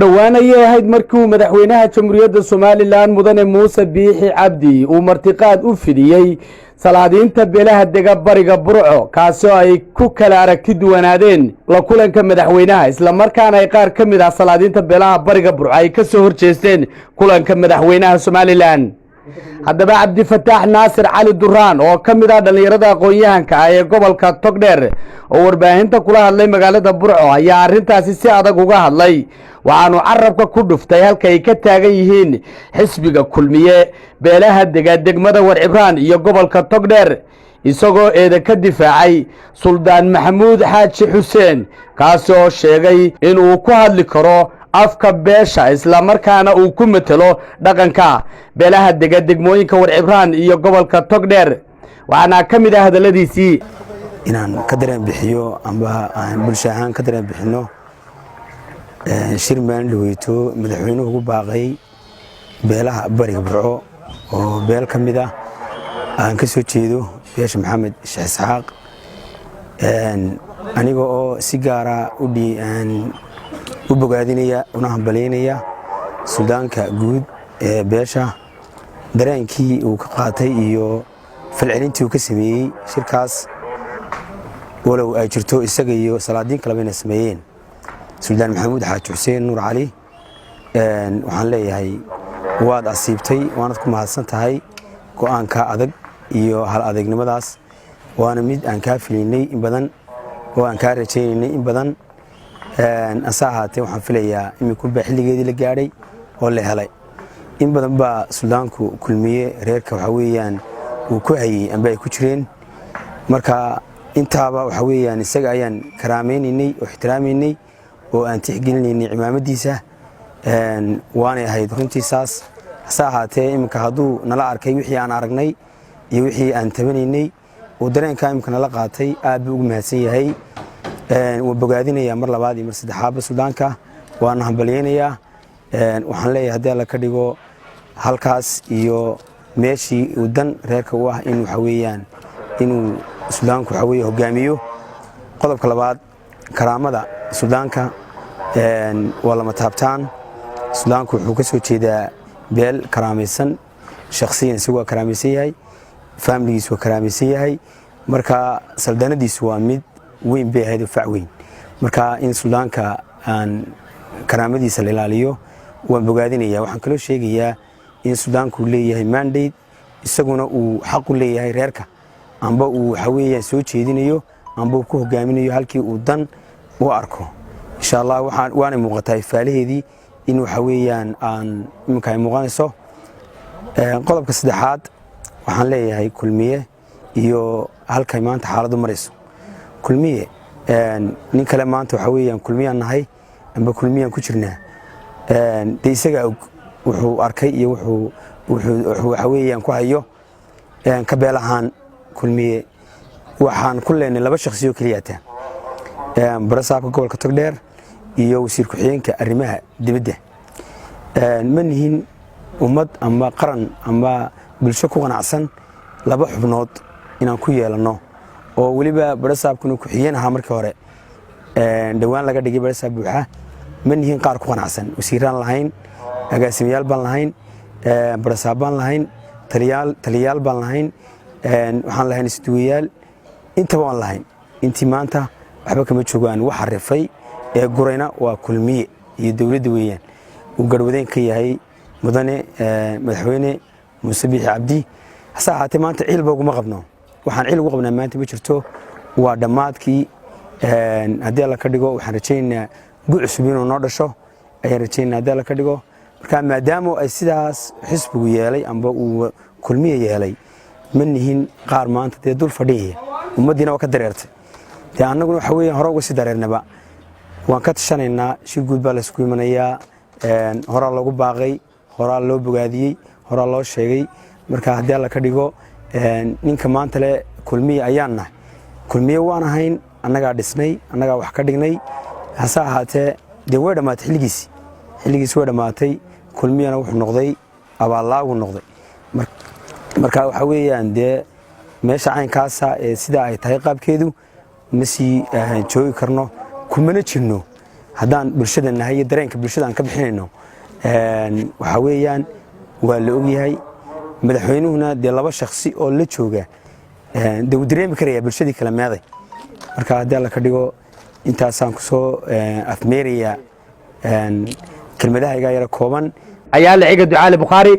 dhawaan ayay ahayd markii uu madaxweynaha jamhuuriyadda Soomaaliland mudane Muuse Biixi Cabdi uu martiqaad u fidiyay salaadiinta beelaha dega bariga Burco kaasoo ay ku kala aragti duwanaadeen la kulanka madaxweynaha isla markaana ay qaar kamid ah salaadiinta beelaha bariga Burco ay ka soo horjeesteen kulanka madaxweynaha Soomaaliland. haddaba Cabdi Fataax Naasir Cali Duraan oo kamid ah dhalinyarada aqoon-yahanka ah ee gobolka Togdheer oo warbaahinta kula hadlay magaalada Burco ayaa arintaasi si adag uga hadlay waxaanu carabka ku dhuftay halka ay ka taagan yihiin xisbiga kulmiye beelaha degmada Warcibraan iyo gobolka Togdheer isagoo eeda ka difaacay Suldaan Maxamuud Xaaji Xuseen kaasoo sheegay in uu ku hadli karo afka beesha isla markaana uu ku metelo dhaqanka beelaha degmooyinka Warcibraan iyo gobolka Togdheer waxaana kamid ah hadaladiisii inaan ka dareen bixiyo amba bulsho ahaan ka dareen bixino shir maan dhaweyto madaxweynuhu ugu baaqay beelaha bariga Burco oo beel kamid ah aan ka soo jeedo beesha Maxamed Sheekh Isxaaq aniga oo si gaar ah u bogaadinaya una hambalyeynaya suldaanka guud ee beesha dareenkii uu ka qaatay iyo falcelintii uu ka sameeyay shirkaas walow ay jirto isaga iyo salaadiin kale bayna sameeyeen Suldaan Maxamuud Xaaji Xuseen Nuur Cali waxaan leeyahay waad asiibtay waanad ku mahadsan tahay go'aanka adag iyo hal adeegnimadaas waana mid aan ka filinay in badan oo aan ka rajaynay in badan asahaatee waxaan filayaa iminku baa xilligeedii la gaadhay oo la helay in badan baa suldaanku kulmiye reerka waxa weeyaan uu ku hayay amba ay ku jireen marka intaaba waxa weeyaan isaga ayaan karaameynay oo ixtiraameynay oo aan tixgelinay cimaamadiisa waana ahayd runtii saas asahaatee imika haduu nala arkay wixii aan aragnay iyo wixii aan tabanaynay oo dareenka imika nala qaatay aad buu ugu mahadsan yahay bogaadinaya mar labaad iyo mar saddexaad suldaanka waan hambalyeynaya waxaan leeyahay hadii la ka dhigo halkaas iyo meeshii uu dan reerka u ah in waxa weeyaan inuu suldaanku waxa weeye hogaamiyo qodobka labaad karaamada suldaanka waa lama taabtaan suldaanku wuxuu ka soo jeedaa beel karaamaysan shakhsiyan isagoo karaamaysan yahay family-giisu waa karaamaysan yahay marka saldanadiisu waa mid weyn bay ahayd fac weyn marka in suldaanka aan karaamadiisa la ilaaliyo waan bogaadinaya waxaan kala sheegayaa in suldaanku leeyahay mandate isaguna uu xaq u leeyahay reerka amba uu waxa weeyaan soo jeedinayo amba uu ku hogaaminayo halkii uu dan u arko insha Allah waana muuqatay faalaheedii in waxa weeyaan aan imka ay muuqanayso qodobka saddexaad waxaan leeyahay kulmiye iyo halkay maanta xaaladdu marayso kulmiye nin kale maanta waxa weeyaan kulmiyaan nahay amba kulmiyaan ku jirnaa isaga wuxuu arkay iyo wuxuu waxa weeyaan ku hayo ka beelahan kulmiye waxaan ku leenay laba shakhsiyo kaliya barasaabka gobolka Togdheer iyo wasiir ku-xigeenka arrimaha dibadda manihin ummad ama qaran ama bulsho ku qanacsan laba xubnood inaan ku yeelano oo waliba barasaabkuna ku-xigeenaha markii hore dhawaan laga dhigay barasaab buuxa manihin qaar ku qanacsan wasiiraan lahayn agaasimayaal baan lahayn barasaab baan lahayn taliyaal baan lahayn waxaan lahayn isduwayaal intaba waan lahayn intii maanta waxba kama joogaan waxa rifay ee gurayna waa kulmiye iyo dawladda weeyaan uu garwadeen ka yahay mudane madaxweyne Muuse Biixi Cabdi asahaatee maanta cilba ugu ma qabno waxaan cil ugu qabnaa maanta ma jirto waa dhamaadkii hadii la ka dhigo waxaan rajaynaynaa gucusub inuu noo dhasho ayaan rajaynaynaa hadii la ka dhigo marka maadaama ay sidaas xisbigu yeelay amba uu kulmiye yeelay manihin qaar maanta dee dul fadhiyay ummadina waa ka dareertay annaguna waxa weeyaan hore uga sii dareernaba waan ka tashanaynaa shir guud baa la isku imanayaa horaa loogu baaqay horaa loo bogaadiyey horaa loo sheegay marka haddii la ka dhigo ninka maanta le kulmiye ayaan nahay kulmiye waan ahayn annagaa dhisnay annagaa wax ka dhignay hase ahaatee dee way dhammaatay xilligiisi way dhammaatay kulmiyana wuxuu noqday abaallaagu noqday marka waxa weeyaan dee meesha caynkaasa ee sidaa ay tahay qaabkeedu ma sii joogi karno kumana jirno haddaan bulshada nahay dareenka bulshada aan ka bixinayno waxa weeyaan waa la ogyahay madaxweynuhuna dee laba shakhsi oo la jooga dee uu dareemi karaya bulshadii kala meeday marka haddii alla ka dhigo intaasaan ku soo afmeeraya kelmadahayga yara kooban ayaa la ciga ducaale Bukhari